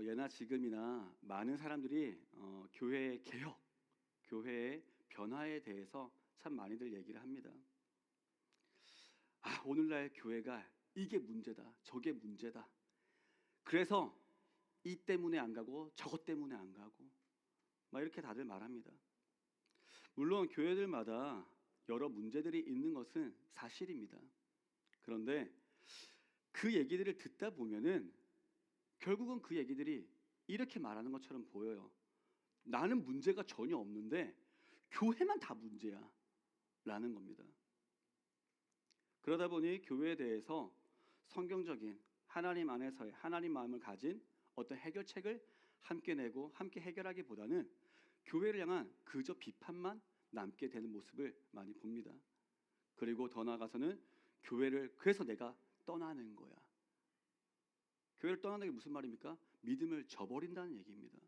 예나 지금이나 많은 사람들이 교회의 개혁, 교회의 변화에 대해서 참 많이들 얘기를 합니다. 오늘날 교회가 이게 문제다, 저게 문제다. 그래서 이 때문에 안 가고 저것 때문에 안 가고 막 이렇게 다들 말합니다. 물론 교회들마다 여러 문제들이 있는 것은 사실입니다. 그런데 그 얘기들을 듣다 보면은 결국은 그 얘기들이 이렇게 말하는 것처럼 보여요. 나는 문제가 전혀 없는데 교회만 다 문제야 라는 겁니다. 그러다 보니 교회에 대해서 성경적인 하나님 안에서의 하나님 마음을 가진 어떤 해결책을 함께 내고 함께 해결하기보다는 교회를 향한 그저 비판만 남게 되는 모습을 많이 봅니다. 그리고 더 나아가서는 교회를 그래서 내가 떠나는 거야. 교회를 떠나는 게 무슨 말입니까? 믿음을 저버린다는 얘기입니다.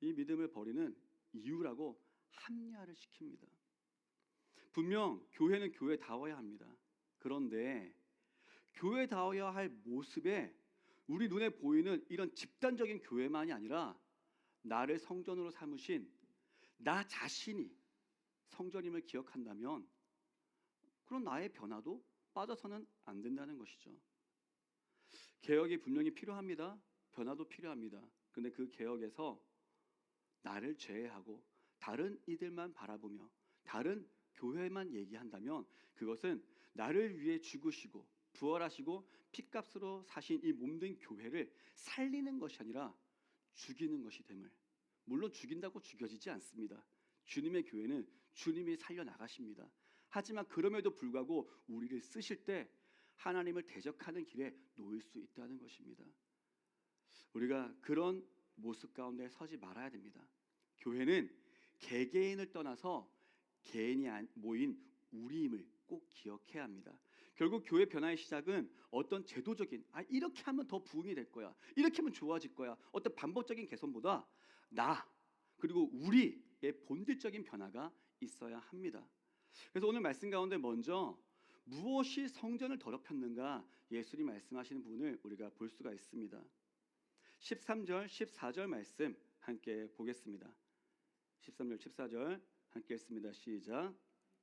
이 믿음을 버리는 이유라고 합리화를 시킵니다. 분명 교회는 교회다워야 합니다. 그런데 교회다워야 할 모습에 우리 눈에 보이는 이런 집단적인 교회만이 아니라 나를 성전으로 삼으신 나 자신이 성전임을 기억한다면 그런 나의 변화도 빠져서는 안 된다는 것이죠. 개혁이 분명히 필요합니다. 변화도 필요합니다. 그런데 그 개혁에서 나를 제외하고 다른 이들만 바라보며 다른 교회만 얘기한다면 그것은 나를 위해 죽으시고 부활하시고 핏값으로 사신 이 몸된 교회를 살리는 것이 아니라 죽이는 것이 됨을. 물론 죽인다고 죽여지지 않습니다. 주님의 교회는 주님이 살려나가십니다. 하지만 그럼에도 불구하고 우리를 쓰실 때 하나님을 대적하는 길에 놓일 수 있다는 것입니다. 우리가 그런 모습 가운데 서지 말아야 됩니다. 교회는 개개인을 떠나서 개인이 모인 우리임을 꼭 기억해야 합니다. 결국 교회 변화의 시작은 어떤 제도적인 이렇게 하면 더 부흥이 될 거야, 이렇게 하면 좋아질 거야, 어떤 반복적인 개선보다 나 그리고 우리의 본질적인 변화가 있어야 합니다. 그래서 오늘 말씀 가운데 먼저 무엇이 성전을 더럽혔는가 예수님 말씀하시는 부분을 우리가 볼 수가 있습니다. 13절 14절 말씀 함께 보겠습니다. 13절 14절 함께 읽습니다. 시작.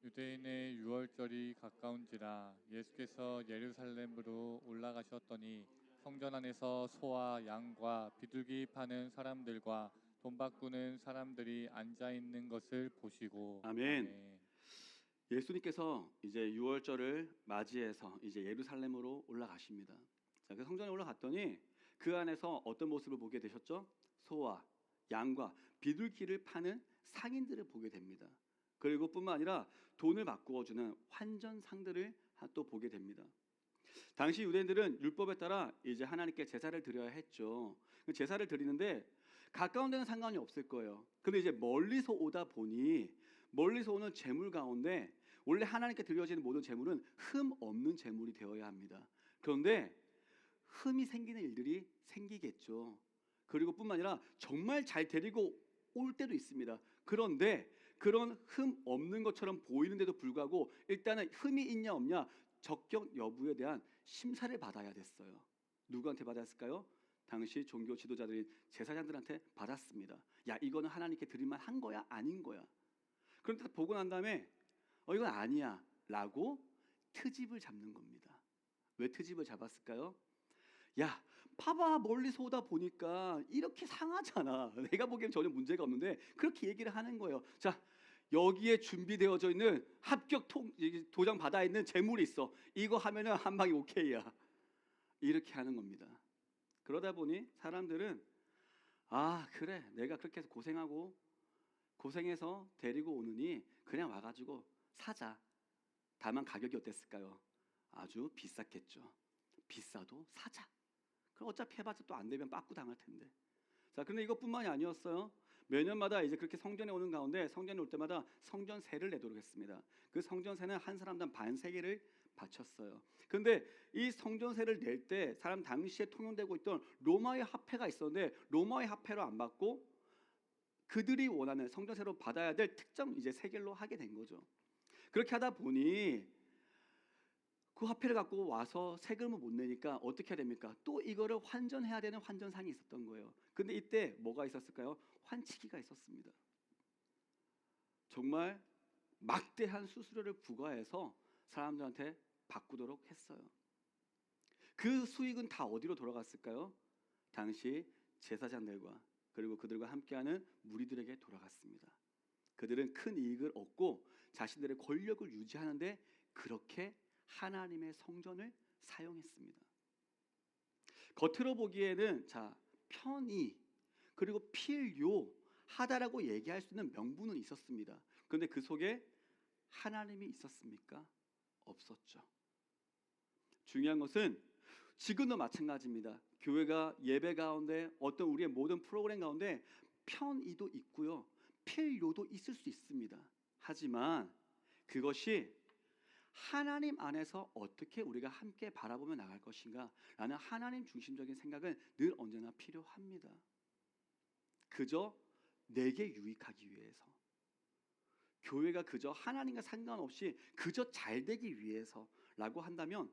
유대인의 유월절이 가까운지라 예수께서 예루살렘으로 올라가셨더니 성전 안에서 소와 양과 비둘기 파는 사람들과 돈 바꾸는 사람들이 앉아 있는 것을 보시고 아멘. 아멘. 예수님께서 이제 유월절을 맞이해서 이제 예루살렘으로 올라가십니다. 자, 그 성전에 올라갔더니 그 안에서 어떤 모습을 보게 되셨죠? 소와 양과 비둘기를 파는 상인들을 보게 됩니다. 그리고 뿐만 아니라 돈을 바꾸어 주는 환전상들을 또 보게 됩니다. 당시 유대인들은 율법에 따라 이제 하나님께 제사를 드려야 했죠. 제사를 드리는데 가까운 데는 상관이 없을 거예요. 근데 이제 멀리서 오다 보니 멀리서 오는 제물 가운데 원래 하나님께 드려지는 모든 제물은 흠 없는 제물이 되어야 합니다. 그런데 흠이 생기는 일들이 생기겠죠. 그리고 뿐만 아니라 정말 잘 데리고 올 때도 있습니다. 그런데 그런 흠 없는 것처럼 보이는데도 불구하고 일단은 흠이 있냐 없냐 적격 여부에 대한 심사를 받아야 됐어요. 누구한테 받았을까요? 당시 종교 지도자들인 제사장들한테 받았습니다. 야, 이거는 하나님께 드릴만 한 거야? 아닌 거야? 그런데 보고 난 다음에 이건 아니야 라고 트집을 잡는 겁니다. 왜 트집을 잡았을까요? 야, 봐봐, 멀리서 오다 보니까 이렇게 상하잖아. 내가 보기엔 전혀 문제가 없는데 그렇게 얘기를 하는 거예요. 자, 여기에 준비되어져 있는 합격 도장 받아 있는 재물이 있어. 이거 하면은 한 방에 오케이야. 이렇게 하는 겁니다. 그러다 보니 사람들은 그래, 내가 그렇게 해서 고생해서 데리고 오느니 그냥 와가지고 사자. 다만 가격이 어땠을까요? 아주 비쌌겠죠. 비싸도 사자. 그럼 어차피 해봤자 또 안 되면 빠꾸 당할 텐데. 자, 그런데 이것뿐만이 아니었어요. 매년마다 이제 그렇게 성전에 오는 가운데 성전에 올 때마다 성전세를 내도록 했습니다. 그 성전세는 한 사람당 반세겔을 바쳤어요. 그런데 이 성전세를 낼 때 사람 당시에 통용되고 있던 로마의 화폐가 있었는데 로마의 화폐로 안 받고 그들이 원하는 성전세로 받아야 될 특정 이제 세겔로 하게 된 거죠. 그렇게 하다 보니 그 화폐를 갖고 와서 세금을 못 내니까 어떻게 해야 됩니까? 또 이거를 환전해야 되는 환전상이 있었던 거예요. 근데 이때 뭐가 있었을까요? 환치기가 있었습니다. 정말 막대한 수수료를 부과해서 사람들한테 바꾸도록 했어요. 그 수익은 다 어디로 돌아갔을까요? 당시 제사장들과 그리고 그들과 함께하는 무리들에게 돌아갔습니다. 그들은 큰 이익을 얻고 자신들의 권력을 유지하는데 그렇게 하나님의 성전을 사용했습니다. 겉으로 보기에는 편의 그리고 필요하다라고 얘기할 수 있는 명분은 있었습니다. 그런데 그 속에 하나님이 있었습니까? 없었죠. 중요한 것은 지금도 마찬가지입니다. 교회가 예배 가운데 어떤 우리의 모든 프로그램 가운데 편의도 있고요. 필요도 있을 수 있습니다. 하지만 그것이 하나님 안에서 어떻게 우리가 함께 바라보며 나갈 것인가 라는 하나님 중심적인 생각은 늘 언제나 필요합니다. 그저 내게 유익하기 위해서, 교회가 그저 하나님과 상관없이 그저 잘 되기 위해서라고 한다면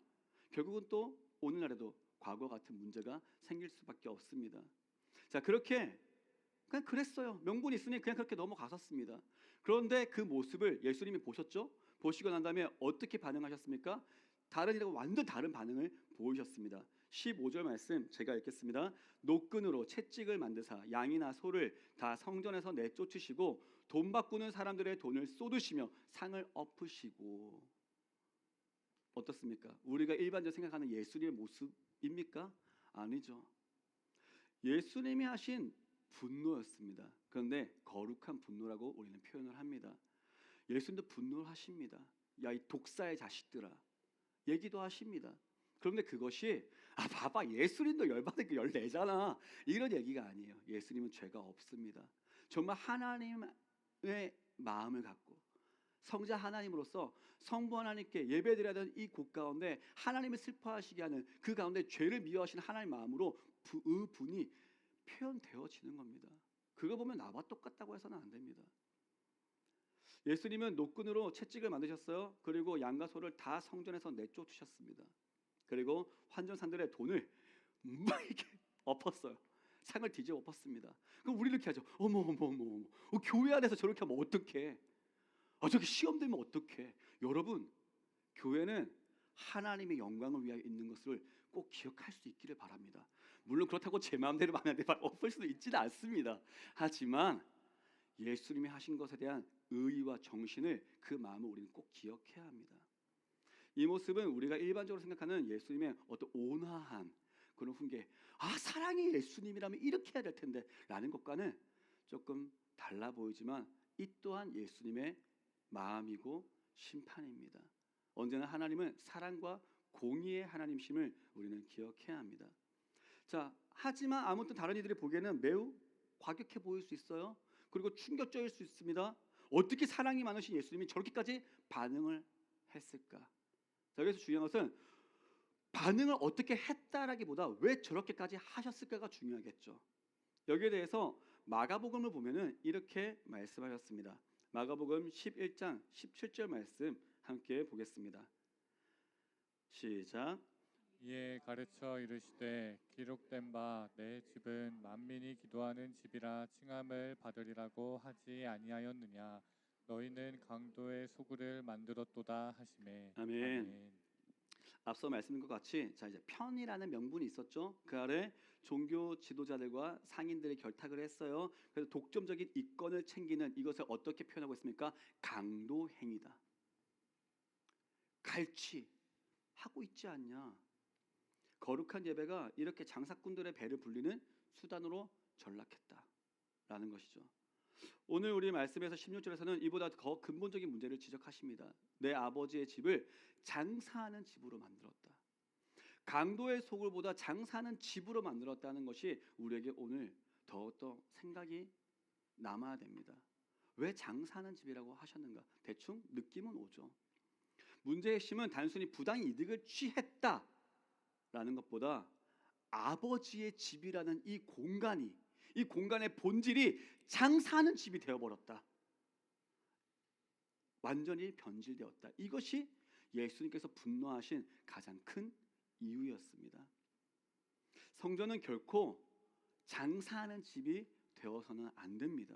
결국은 또 오늘날에도 과거 같은 문제가 생길 수밖에 없습니다. 자, 그렇게 그냥 그랬어요. 명분이 있으니 그냥 그렇게 넘어갔었습니다. 그런데 그 모습을 예수님이 보셨죠? 보시고 난 다음에 어떻게 반응하셨습니까? 다른 일하고 완전 다른 반응을 보이셨습니다. 15절 말씀 제가 읽겠습니다. 노끈으로 채찍을 만드사 양이나 소를 다 성전에서 내쫓으시고 돈 바꾸는 사람들의 돈을 쏟으시며 상을 엎으시고. 어떻습니까? 우리가 일반적으로 생각하는 예수님의 모습입니까? 아니죠. 예수님이 하신 분노였습니다. 그런데 거룩한 분노라고 우리는 표현을 합니다. 예수님도 분노를 하십니다. 야, 이 독사의 자식들아, 얘기도 하십니다. 그런데 그것이 봐봐, 예수님도 열받은 게 14잖아, 이런 얘기가 아니에요. 예수님은 죄가 없습니다. 정말 하나님의 마음을 갖고 성자 하나님으로서 성부 하나님께 예배드려야 되는 이 곳 가운데 하나님을 슬퍼하시게 하는 그 가운데 죄를 미워하시는 하나님 마음으로 분이 표현되어지는 겁니다. 그거 보면 나와 똑같다고 해서는 안 됩니다. 예수님은 노끈으로 채찍을 만드셨어요. 그리고 양과 소를 다 성전에서 내쫓으셨습니다. 그리고 환전상들의 돈을 막 이렇게 엎었어요. 상을 뒤집어 엎었습니다. 그럼 우리 이렇게 하죠. 어머, 교회 안에서 저렇게 하면 어떡해? 저기 시험 되면 어떡해? 여러분, 교회는 하나님의 영광을 위하여 있는 것을 꼭 기억할 수 있기를 바랍니다. 물론 그렇다고 제 마음대로 엎을 수도 있지는 않습니다. 하지만 예수님이 하신 것에 대한 의의와 정신을, 그 마음을 우리는 꼭 기억해야 합니다. 이 모습은 우리가 일반적으로 생각하는 예수님의 어떤 온화한 그런 훈계, 사랑이 예수님이라면 이렇게 해야 될 텐데 라는 것과는 조금 달라 보이지만 이 또한 예수님의 마음이고 심판입니다. 언제나 하나님은 사랑과 공의의 하나님심을 우리는 기억해야 합니다. 자, 하지만 아무튼 다른 이들이 보기에는 매우 과격해 보일 수 있어요. 그리고 충격적일 수 있습니다. 어떻게 사랑이 많으신 예수님이 저렇게까지 반응을 했을까? 자, 여기서 중요한 것은 반응을 어떻게 했다라기보다 왜 저렇게까지 하셨을까가 중요하겠죠. 여기에 대해서 마가복음을 보면은 이렇게 말씀하셨습니다. 마가복음 11장 17절 말씀 함께 보겠습니다. 시작. 이에 가르쳐 이르시되 기록된 바 내 집은 만민이 기도하는 집이라 칭함을 받으리라고 하지 아니하였느냐. 너희는 강도의 소굴을 만들었도다 하시매. 아멘. 앞서 말씀드린 것 같이 이제 편이라는 명분이 있었죠. 그 아래 종교 지도자들과 상인들이 결탁을 했어요. 그래서 독점적인 이권을 챙기는 이것을 어떻게 표현하고 있습니까? 강도 행위다. 갈취하고 있지 않냐. 거룩한 예배가 이렇게 장사꾼들의 배를 불리는 수단으로 전락했다라는 것이죠. 오늘 우리 말씀에서 16절에서는 이보다 더 근본적인 문제를 지적하십니다. 내 아버지의 집을 장사하는 집으로 만들었다. 강도의 소굴보다 장사하는 집으로 만들었다는 것이 우리에게 오늘 더욱더 생각이 남아야 됩니다. 왜 장사하는 집이라고 하셨는가? 대충 느낌은 오죠. 문제의 핵심은 단순히 부당 이득을 취했다라는 것보다 아버지의 집이라는 이 공간의 본질이 장사하는 집이 되어버렸다. 완전히 변질되었다. 이것이 예수님께서 분노하신 가장 큰 이유였습니다. 성전은 결코 장사하는 집이 되어서는 안 됩니다.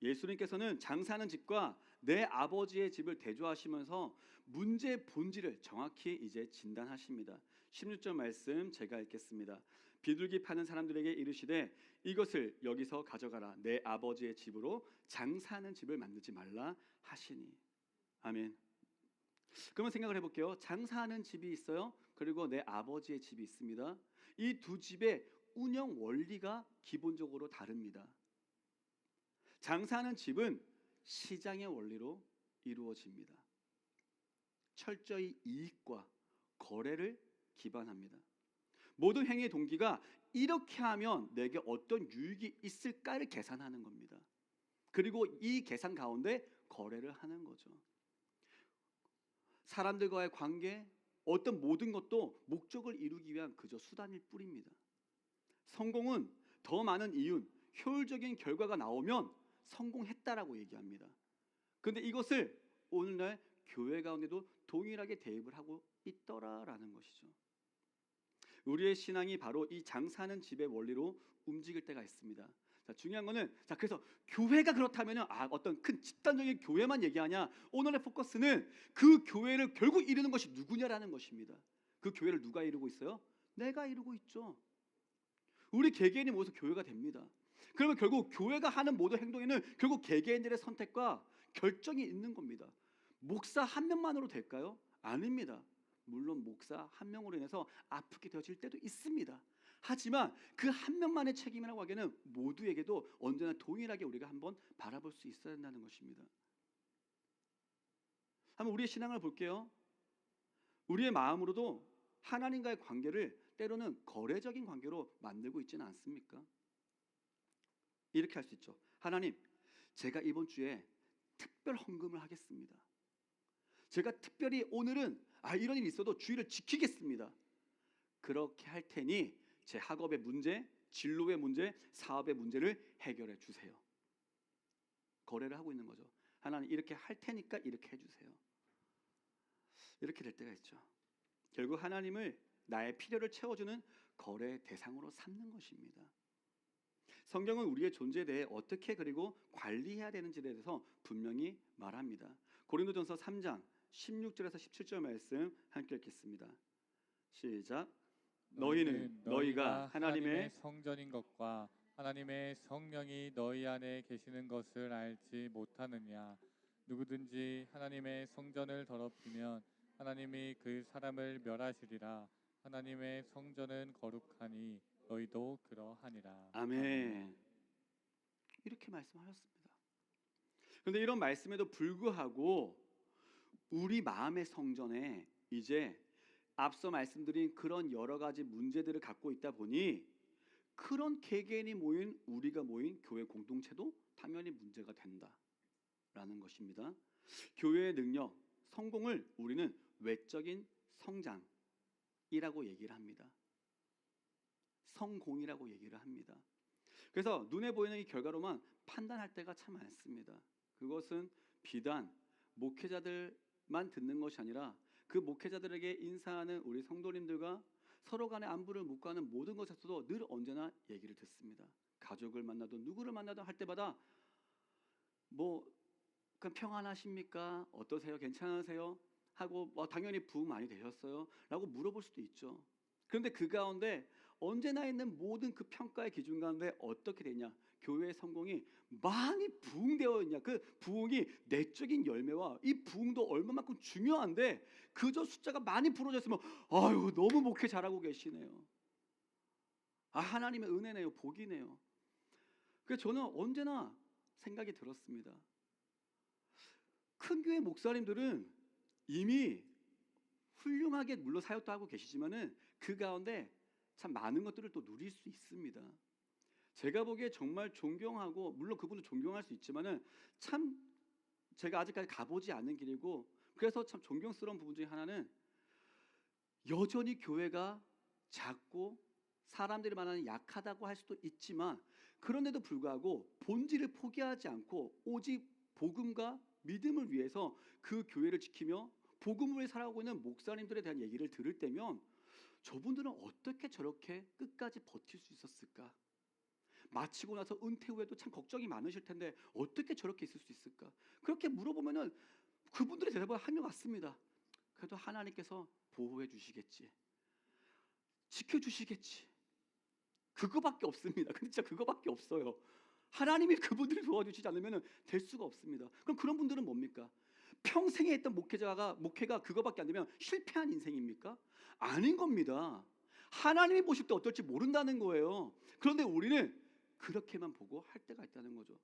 예수님께서는 장사하는 집과 내 아버지의 집을 대조하시면서 문제의 본질을 정확히 이제 진단하십니다. 16절 말씀 제가 읽겠습니다. 비둘기 파는 사람들에게 이르시되 이것을 여기서 가져가라. 내 아버지의 집으로 장사하는 집을 만들지 말라 하시니. 아멘. 그러면 생각을 해볼게요. 장사하는 집이 있어요. 그리고 내 아버지의 집이 있습니다. 이 두 집의 운영 원리가 기본적으로 다릅니다. 장사하는 집은 시장의 원리로 이루어집니다. 철저히 이익과 거래를 기반합니다. 모든 행위의 동기가 이렇게 하면 내게 어떤 유익이 있을까를 계산하는 겁니다. 그리고 이 계산 가운데 거래를 하는 거죠. 사람들과의 관계, 어떤 모든 것도 목적을 이루기 위한 그저 수단일 뿐입니다. 성공은 더 많은 이윤, 효율적인 결과가 나오면 성공했다라고 얘기합니다. 그런데 이것을 오늘날 교회 가운데도 동일하게 대입을 하고 있더라라는 것이죠. 우리의 신앙이 바로 이 장사하는 집의 원리로 움직일 때가 있습니다. 자, 중요한 거는 그래서 교회가 그렇다면 어떤 큰 집단적인 교회만 얘기하냐? 오늘의 포커스는 그 교회를 결국 이루는 것이 누구냐라는 것입니다. 그 교회를 누가 이루고 있어요? 내가 이루고 있죠. 우리 개개인이 모여서 교회가 됩니다. 그러면 결국 교회가 하는 모든 행동에는 결국 개개인들의 선택과 결정이 있는 겁니다. 목사 한 명만으로 될까요? 아닙니다. 물론 목사 한 명으로 인해서 아프게 되어질 때도 있습니다. 하지만 그 한 명만의 책임이라고 하기에는 모두에게도 언제나 동일하게 우리가 한번 바라볼 수 있어야 한다는 것입니다. 한번 우리의 신앙을 볼게요. 우리의 마음으로도 하나님과의 관계를 때로는 거래적인 관계로 만들고 있지는 않습니까? 이렇게 할 수 있죠. 하나님, 제가 이번 주에 특별 헌금을 하겠습니다. 제가 특별히 오늘은 이런 일이 있어도 주의를 지키겠습니다. 그렇게 할 테니 제 학업의 문제, 진로의 문제, 사업의 문제를 해결해 주세요. 거래를 하고 있는 거죠. 하나님 이렇게 할 테니까 이렇게 해주세요. 이렇게 될 때가 있죠. 결국 하나님을 나의 필요를 채워주는 거래 대상으로 삼는 것입니다. 성경은 우리의 존재에 대해 어떻게 그리고 관리해야 되는지에 대해서 분명히 말합니다. 고린도전서 3장 16절에서 17절 말씀 함께 읽겠습니다. 시작. 너희는 너희가 하나님의 성전인 것과 하나님의 성령이 너희 안에 계시는 것을 알지 못하느냐? 누구든지 하나님의 성전을 더럽히면 하나님이 그 사람을 멸하시리라. 하나님의 성전은 거룩하니 너희도 그러하니라. 아멘. 이렇게 말씀하셨습니다. 그런데 이런 말씀에도 불구하고 우리 마음의 성전에 이제 앞서 말씀드린 그런 여러 가지 문제들을 갖고 있다 보니 그런 개개인이 모인 우리가 모인 교회 공동체도 당연히 문제가 된다라는 것입니다. 교회의 능력, 성공을 우리는 외적인 성장이라고 얘기를 합니다. 성공이라고 얘기를 합니다. 그래서 눈에 보이는 이 결과로만 판단할 때가 참 많습니다. 그것은 비단 목회자들만 듣는 것이 아니라 그 목회자들에게 인사하는 우리 성도님들과 서로 간의 안부를 묻고 하는 모든 것에서도 늘 언제나 얘기를 듣습니다. 가족을 만나도 누구를 만나도 할 때마다 그냥 평안하십니까? 어떠세요? 괜찮으세요? 하고 당연히 부흥 많이 되셨어요? 라고 물어볼 수도 있죠. 그런데 그 가운데 언제나 있는 모든 그 평가의 기준 가운데 어떻게 되냐? 교회의 성공이 많이 부흥되어 있냐? 그 부흥이 내적인 열매와 이 부흥도 얼마만큼 중요한데 그저 숫자가 많이 부러져 있으면 아유 너무 목회 잘하고 계시네요. 하나님의 은혜네요. 복이네요. 그래서 저는 언제나 생각이 들었습니다. 큰 교회 목사님들은 이미 훌륭하게 물론 사역도 하고 계시지만은 그 가운데 참 많은 것들을 또 누릴 수 있습니다. 제가 보기에 정말 존경하고 물론 그분도 존경할 수 있지만은 참 제가 아직까지 가보지 않은 길이고 그래서 참 존경스러운 부분 중에 하나는 여전히 교회가 작고 사람들이 말하는 약하다고 할 수도 있지만 그런데도 불구하고 본질을 포기하지 않고 오직 복음과 믿음을 위해서 그 교회를 지키며 복음을 살아가고 있는 목사님들에 대한 얘기를 들을 때면 저분들은 어떻게 저렇게 끝까지 버틸 수 있었을까? 마치고 나서 은퇴 후에도 참 걱정이 많으실 텐데 어떻게 저렇게 있을 수 있을까? 그렇게 물어보면은 그분들의 대답은 한명 같습니다. 그래도 하나님께서 보호해 주시겠지, 지켜주시겠지. 그거밖에 없습니다. 근데 진짜 그거밖에 없어요. 하나님이 그분들을 도와주시지 않으면 될 수가 없습니다. 그럼 그런 분들은 뭡니까? 평생에 했던 목회가 그거밖에 안 되면 실패한 인생입니까? 아닌 겁니다. 하나님이 보실 때 어떨지 모른다는 거예요. 그런데 우리는 그렇게만 보고 할 때가 있다는 거죠.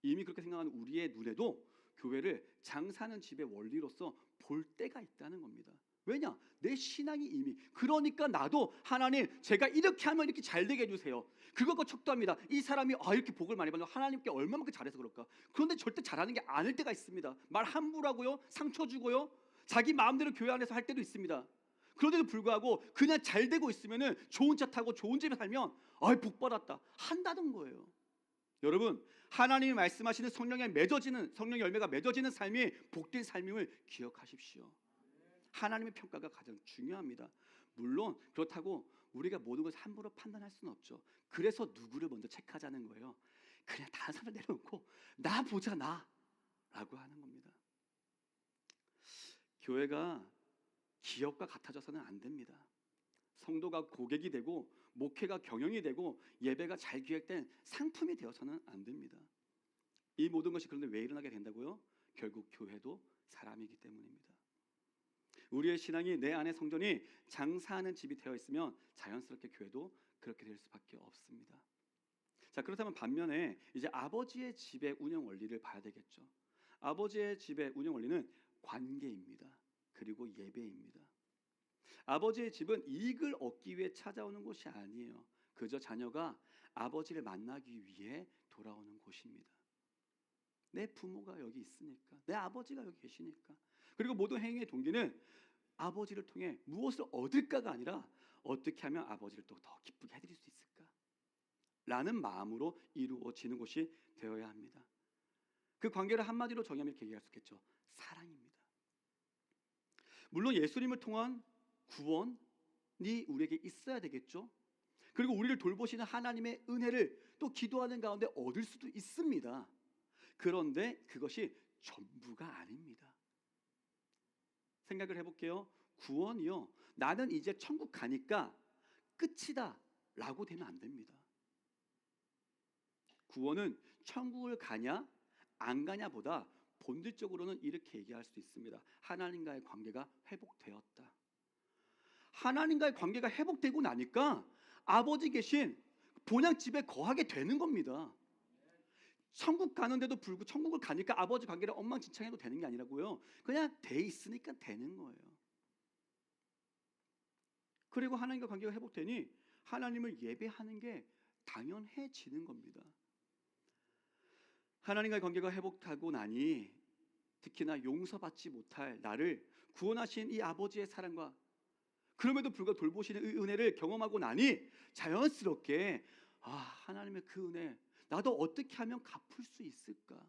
이미 그렇게 생각하는 우리의 눈에도 교회를 장사하는 집의 원리로서 볼 때가 있다는 겁니다. 왜냐? 내 신앙이 이미, 그러니까 나도 하나님 제가 이렇게 하면 이렇게 잘 되게 해주세요. 그것과 척도합니다. 이 사람이 이렇게 복을 많이 받는 하나님께 얼마만큼 잘해서 그럴까? 그런데 절대 잘하는 게 아닐 때가 있습니다. 말 함부로 하고요, 상처 주고요, 자기 마음대로 교회 안에서 할 때도 있습니다. 그런데도 불구하고 그냥 잘 되고 있으면은 좋은 차 타고 좋은 집에 살면 복 받았다 한다는 거예요. 여러분, 하나님이 말씀하시는 성령의 열매가 맺어지는 삶이 복된 삶임을 기억하십시오. 하나님의 평가가 가장 중요합니다. 물론 그렇다고 우리가 모든 것을 함부로 판단할 수는 없죠. 그래서 누구를 먼저 체크하자는 거예요. 그냥 다른 사람을 내려놓고 나 보자, 나라고 하는 겁니다. 교회가 기업과 같아져서는 안 됩니다. 성도가 고객이 되고 목회가 경영이 되고 예배가 잘 기획된 상품이 되어서는 안 됩니다. 이 모든 것이 그런데 왜 일어나게 된다고요? 결국 교회도 사람이기 때문입니다. 우리의 신앙이 내 안의 성전이 장사하는 집이 되어 있으면 자연스럽게 교회도 그렇게 될 수밖에 없습니다. 자, 그렇다면 반면에 이제 아버지의 집의 운영 원리를 봐야 되겠죠. 아버지의 집의 운영 원리는 관계입니다. 그리고 예배입니다. 아버지의 집은 이익을 얻기 위해 찾아오는 곳이 아니에요. 그저 자녀가 아버지를 만나기 위해 돌아오는 곳입니다. 내 부모가 여기 있으니까, 내 아버지가 여기 계시니까. 그리고 모든 행위의 동기는 아버지를 통해 무엇을 얻을까가 아니라 어떻게 하면 아버지를 또 더 기쁘게 해드릴 수 있을까? 라는 마음으로 이루어지는 것이 되어야 합니다. 그 관계를 한마디로 정의하면 이렇게 얘기할 수 있겠죠. 사랑입니다. 물론 예수님을 통한 구원이 우리에게 있어야 되겠죠. 그리고 우리를 돌보시는 하나님의 은혜를 또 기도하는 가운데 얻을 수도 있습니다. 그런데 그것이 전부가 아닙니다. 생각을 해볼게요. 구원이요, 나는 이제 천국 가니까 끝이다 라고 되면 안 됩니다. 구원은 천국을 가냐 안 가냐 보다 본질적으로는 이렇게 얘기할 수 있습니다. 하나님과의 관계가 회복되었다. 하나님과의 관계가 회복되고 나니까 아버지 계신 본향집에 거하게 되는 겁니다. 천국 가는데도 불구하고 천국을 가니까 아버지 관계를 엉망진창해도 되는 게 아니라고요. 그냥 돼 있으니까 되는 거예요. 그리고 하나님과 관계가 회복되니 하나님을 예배하는 게 당연해지는 겁니다. 하나님과의 관계가 회복하고 나니 특히나 용서받지 못할 나를 구원하신 이 아버지의 사랑과 그럼에도 불구하고 돌보시는 은혜를 경험하고 나니 자연스럽게 하나님의 그 은혜 나도 어떻게 하면 갚을 수 있을까?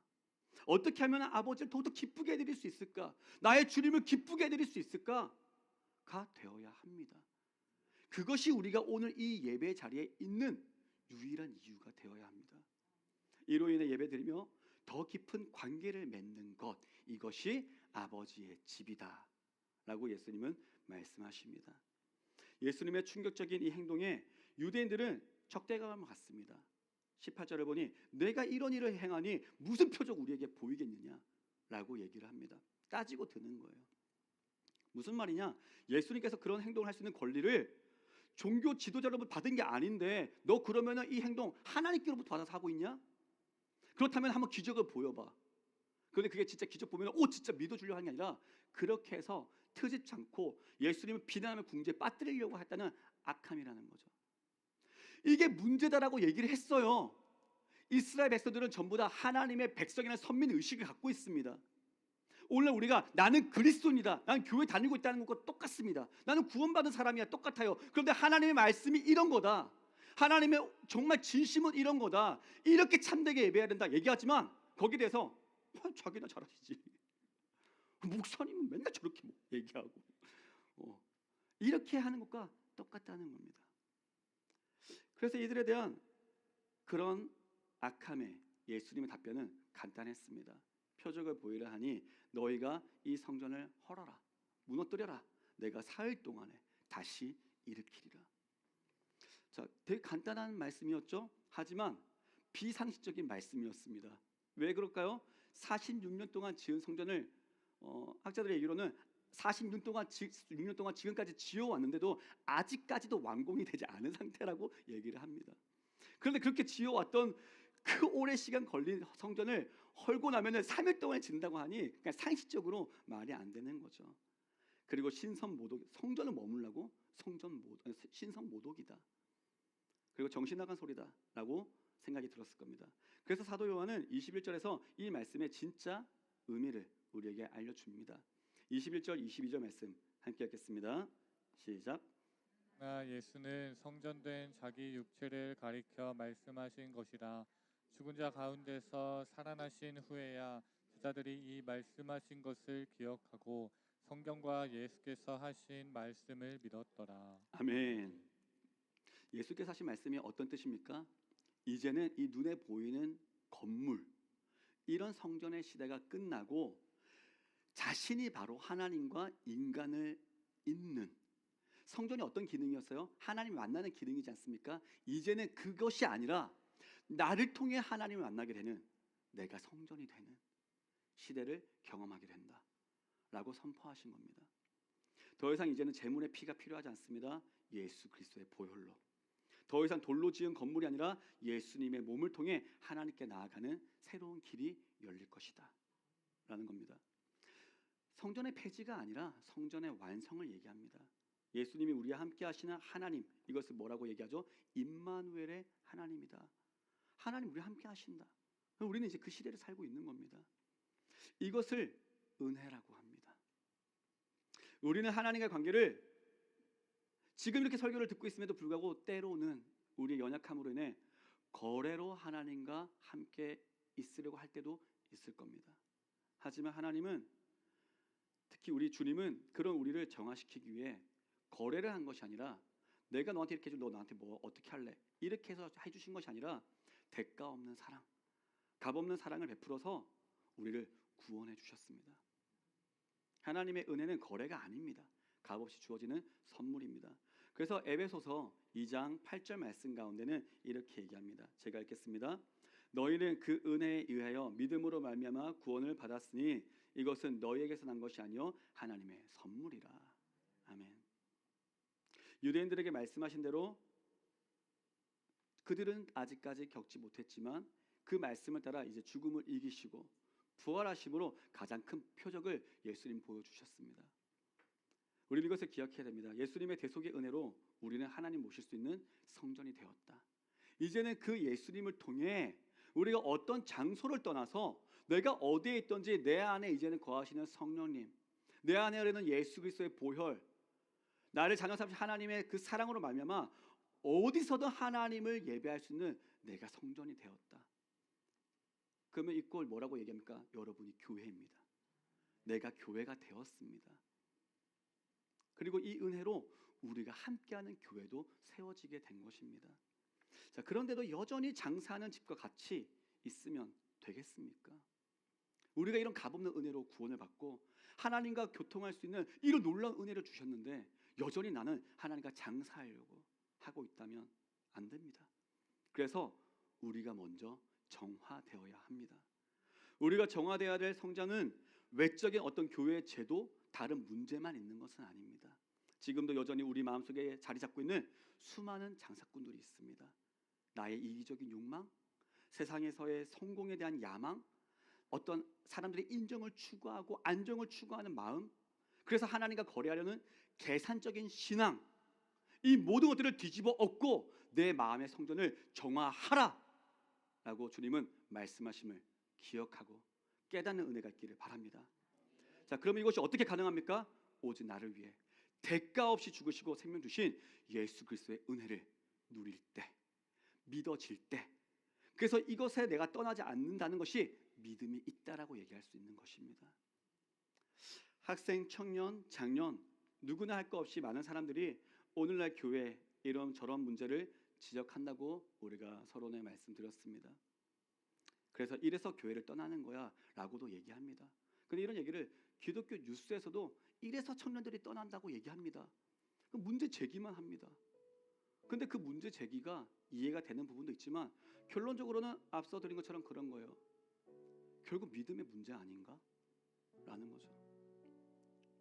어떻게 하면 아버지를 더욱더 기쁘게 해드릴 수 있을까? 나의 주님을 기쁘게 해드릴 수 있을까?가 되어야 합니다. 그것이 우리가 오늘 이 예배 자리에 있는 유일한 이유가 되어야 합니다. 이로 인해 예배드리며 더 깊은 관계를 맺는 것, 이것이 아버지의 집이다 라고 예수님은 말씀하십니다. 예수님의 충격적인 이 행동에 유대인들은 적대감을 갖습니다. 18절을 보니 내가 이런 일을 행하니 무슨 표적 우리에게 보이겠느냐 라고 얘기를 합니다. 따지고 드는 거예요. 무슨 말이냐? 예수님께서 그런 행동을 할 수 있는 권리를 종교 지도자로부터 받은 게 아닌데 너 그러면은 이 행동 하나님께로부터 받아서 하고 있냐? 그렇다면 한번 기적을 보여봐. 그런데 그게 진짜 기적 보면 진짜 믿어주려고 하는 게 아니라 그렇게 해서 트집지 않고 예수님을 비난하며 궁지에 빠뜨리려고 했다는 악함이라는 거죠. 이게 문제다라고 얘기를 했어요. 이스라엘 백성들은 전부 다 하나님의 백성이라는 선민 의식을 갖고 있습니다. 오늘 우리가 나는 그리스도인이다, 나는 교회 다니고 있다는 것과 똑같습니다. 나는 구원받은 사람이야, 똑같아요. 그런데 하나님의 말씀이 이런 거다, 하나님의 정말 진심은 이런 거다, 이렇게 참되게 예배해야 된다 얘기하지만 거기에 대해서 자기나 잘하시지, 그 목사님은 맨날 저렇게 뭐 얘기하고 이렇게 하는 것과 똑같다는 겁니다. 그래서 이들에 대한 그런 악함에 예수님의 답변은 간단했습니다. 표적을 보이려 하니 너희가 이 성전을 헐어라, 무너뜨려라. 내가 사흘 동안에 다시 일으키리라. 자, 되게 간단한 말씀이었죠. 하지만 비상식적인 말씀이었습니다. 왜 그럴까요? 46년 동안 지은 성전을 학자들의 얘기로는 46년 동안 지금까지 지어왔는데도 아직까지도 완공이 되지 않은 상태라고 얘기를 합니다. 그런데 그렇게 지어왔던 그 오랜 시간 걸린 성전을 헐고 나면은 3일 동안 짓는다고 하니 그냥 상식적으로 말이 안 되는 거죠. 그리고 성전을 머물라고 신성 모독이다. 그리고 정신 나간 소리다라고 생각이 들었을 겁니다. 그래서 사도 요한은 21절에서 이 말씀의 진짜 의미를 우리에게 알려줍니다. 21절 22절 말씀 함께 읽겠습니다. 시작. 나 예수는 성전된 자기 육체를 가리켜 말씀하신 것이라. 죽은 자 가운데서 살아나신 후에야 제자들이 이 말씀하신 것을 기억하고 성경과 예수께서 하신 말씀을 믿었더라. 아멘. 예수께서 하신 말씀이 어떤 뜻입니까? 이제는 이 눈에 보이는 건물, 이런 성전의 시대가 끝나고 자신이 바로 하나님과 인간을 잇는, 성전이 어떤 기능이었어요? 하나님 만나는 기능이지 않습니까? 이제는 그것이 아니라 나를 통해 하나님을 만나게 되는, 내가 성전이 되는 시대를 경험하게 된다 라고 선포하신 겁니다. 더 이상 이제는 제물의 피가 필요하지 않습니다. 예수 그리스도의 보혈로, 더 이상 돌로 지은 건물이 아니라 예수님의 몸을 통해 하나님께 나아가는 새로운 길이 열릴 것이다 라는 겁니다. 성전의 폐지가 아니라 성전의 완성을 얘기합니다. 예수님이 우리와 함께 하시는 하나님, 이것을 뭐라고 얘기하죠? 임마누엘의 하나님이다. 하나님 우리와 함께 하신다. 우리는 이제 그 시대를 살고 있는 겁니다. 이것을 은혜라고 합니다. 우리는 하나님과의 관계를 지금 이렇게 설교를 듣고 있음에도 불구하고 때로는 우리의 연약함으로 인해 거래로 하나님과 함께 있으려고 할 때도 있을 겁니다. 하지만 하나님은, 특히 우리 주님은 그런 우리를 정화시키기 위해 거래를 한 것이 아니라, 내가 너한테 이렇게 해줘, 너 나한테 뭐 어떻게 할래, 이렇게 해서 해주신 것이 아니라 대가 없는 사랑, 값 없는 사랑을 베풀어서 우리를 구원해 주셨습니다. 하나님의 은혜는 거래가 아닙니다. 값없이 주어지는 선물입니다. 그래서 에베소서 2장 8절 말씀 가운데는 이렇게 얘기합니다. 제가 읽겠습니다. 너희는 그 은혜에 의하여 믿음으로 말미암아 구원을 받았으니 이것은 너희에게서 난 것이 아니요 하나님의 선물이라. 아멘. 유대인들에게 말씀하신 대로 그들은 아직까지 겪지 못했지만 그 말씀을 따라 이제 죽음을 이기시고 부활하심으로 가장 큰 표적을 예수님 보여주셨습니다. 우리는 이것을 기억해야 됩니다. 예수님의 대속의 은혜로 우리는 하나님 모실 수 있는 성전이 되었다. 이제는 그 예수님을 통해 우리가 어떤 장소를 떠나서 내가 어디에 있든지 내 안에 이제는 거하시는 성령님, 내 안에 흐르는 예수 그리스도의 보혈, 나를 자녀 삼으신 하나님의 그 사랑으로 말미암아 어디서든 하나님을 예배할 수 있는 내가 성전이 되었다. 그러면 이 꼴 뭐라고 얘기합니까? 여러분이 교회입니다. 내가 교회가 되었습니다. 그리고 이 은혜로 우리가 함께하는 교회도 세워지게 된 것입니다. 자, 그런데도 여전히 장사하는 집과 같이 있으면 되겠습니까? 우리가 이런 값없는 은혜로 구원을 받고 하나님과 교통할 수 있는 이런 놀라운 은혜를 주셨는데 여전히 나는 하나님과 장사하려고 하고 있다면 안 됩니다. 그래서 우리가 먼저 정화되어야 합니다. 우리가 정화되어야 될 성장은 외적인 어떤 교회의 제도, 다른 문제만 있는 것은 아닙니다. 지금도 여전히 우리 마음속에 자리 잡고 있는 수많은 장사꾼들이 있습니다. 나의 이기적인 욕망, 세상에서의 성공에 대한 야망, 어떤 사람들의 인정을 추구하고 안정을 추구하는 마음, 그래서 하나님과 거래하려는 계산적인 신앙, 이 모든 것들을 뒤집어 엎고 내 마음의 성전을 정화하라 라고 주님은 말씀하심을 기억하고 깨닫는 은혜가 있기를 바랍니다. 자, 그러면 이것이 어떻게 가능합니까? 오직 나를 위해 대가 없이 죽으시고 생명 주신 예수 그리스도의 은혜를 누릴 때, 믿어질 때, 그래서 이것에 내가 떠나지 않는다는 것이 믿음이 있다라고 얘기할 수 있는 것입니다. 학생, 청년, 장년 누구나 할 거 없이 많은 사람들이 오늘날 교회 이런 저런 문제를 지적한다고 우리가 서론에 말씀드렸습니다. 그래서 이래서 교회를 떠나는 거야 라고도 얘기합니다. 근데 이런 얘기를 기독교 뉴스에서도 이래서 청년들이 떠난다고 얘기합니다. 문제 제기만 합니다. 근데 그 문제 제기가 이해가 되는 부분도 있지만 결론적으로는 앞서 드린 것처럼 그런 거예요. 결국 믿음의 문제 아닌가? 라는 거죠.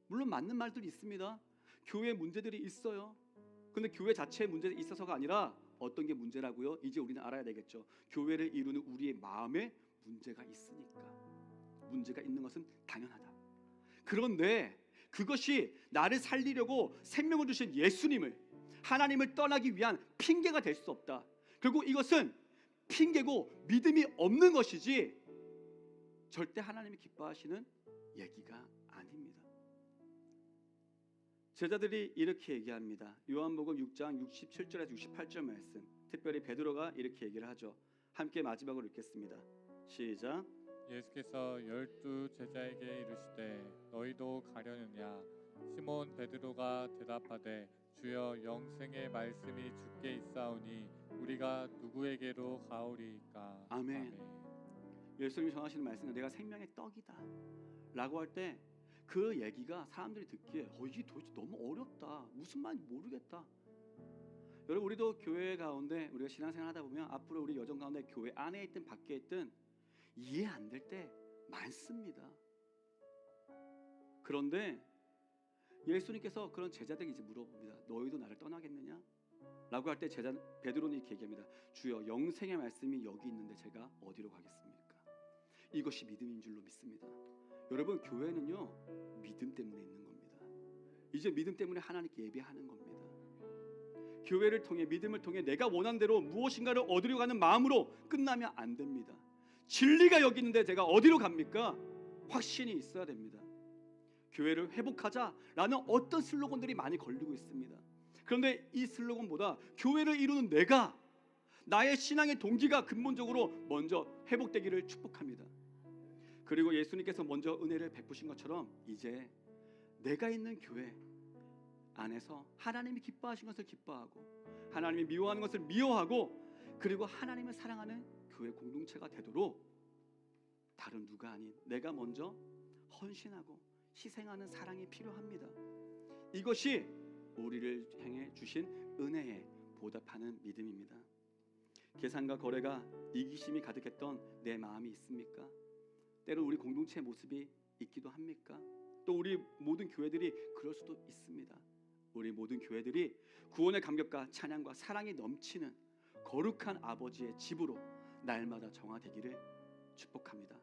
물론 맞는 말들이 있습니다. 교회 문제들이 있어요. 근데 교회 자체의 문제에 있어서가 아니라 어떤 게 문제라고요? 이제 우리는 알아야 되겠죠. 교회를 이루는 우리의 마음에 문제가 있으니까. 문제가 있는 것은 당연하다. 그런데 그것이 나를 살리려고 생명을 주신 예수님을, 하나님을 떠나기 위한 핑계가 될 수 없다. 결국 이것은 핑계고 믿음이 없는 것이지 절대 하나님이 기뻐하시는 얘기가 아닙니다. 제자들이 이렇게 얘기합니다. 요한복음 6장 67절에서 68절 말씀, 특별히 베드로가 이렇게 얘기를 하죠. 함께 마지막으로 읽겠습니다. 시작. 예수께서 12 제자에게 이르시되 너희도 가려느냐? 시몬 베드로가 대답하되 주여 영생의 말씀이 주께 있사오니 우리가 누구에게로 가오리이까? 아멘. 예수님이 전하시는 말씀은 내가 생명의 떡이다 라고 할 때 그 얘기가 사람들이 듣기에 이게 도대체 너무 어렵다, 무슨 말인지 모르겠다. 여러분, 우리도 교회 가운데 우리가 신앙생활 하다 보면 앞으로 우리 여정 가운데 교회 안에 있든 밖에 있든 이해 안 될 때 많습니다. 그런데 예수님께서 그런 제자들에게 이제 물어봅니다. 너희도 나를 떠나겠느냐? 라고 할 때 제자 베드로는 이렇게 얘기합니다. 주여 영생의 말씀이 여기 있는데 제가 어디로 가겠습니까? 이것이 믿음인 줄로 믿습니다. 여러분, 교회는요 믿음 때문에 있는 겁니다. 이제 믿음 때문에 하나님께 예배하는 겁니다. 교회를 통해, 믿음을 통해 내가 원하는 대로 무엇인가를 얻으려 가는 마음으로 끝나면 안 됩니다. 진리가 여기 있는데 제가 어디로 갑니까? 확신이 있어야 됩니다. 교회를 회복하자라는 어떤 슬로건들이 많이 걸리고 있습니다. 그런데 이 슬로건보다 교회를 이루는 내가, 나의 신앙의 동기가 근본적으로 먼저 회복되기를 축복합니다. 그리고 예수님께서 먼저 은혜를 베푸신 것처럼 이제 내가 있는 교회 안에서 하나님이 기뻐하신 것을 기뻐하고 하나님이 미워하는 것을 미워하고 그리고 하나님을 사랑하는 교회 공동체가 되도록 다른 누가 아닌 내가 먼저 헌신하고 희생하는 사랑이 필요합니다. 이것이 우리를 향해 주신 은혜에 보답하는 믿음입니다. 계산과 거래가 이기심이 가득했던 내 마음이 있습니까? 때론 우리 공동체의 모습이 있기도 합니까? 또 우리 모든 교회들이 그럴 수도 있습니다. 우리 모든 교회들이 구원의 감격과 찬양과 사랑이 넘치는 거룩한 아버지의 집으로 날마다 정화되기를 축복합니다.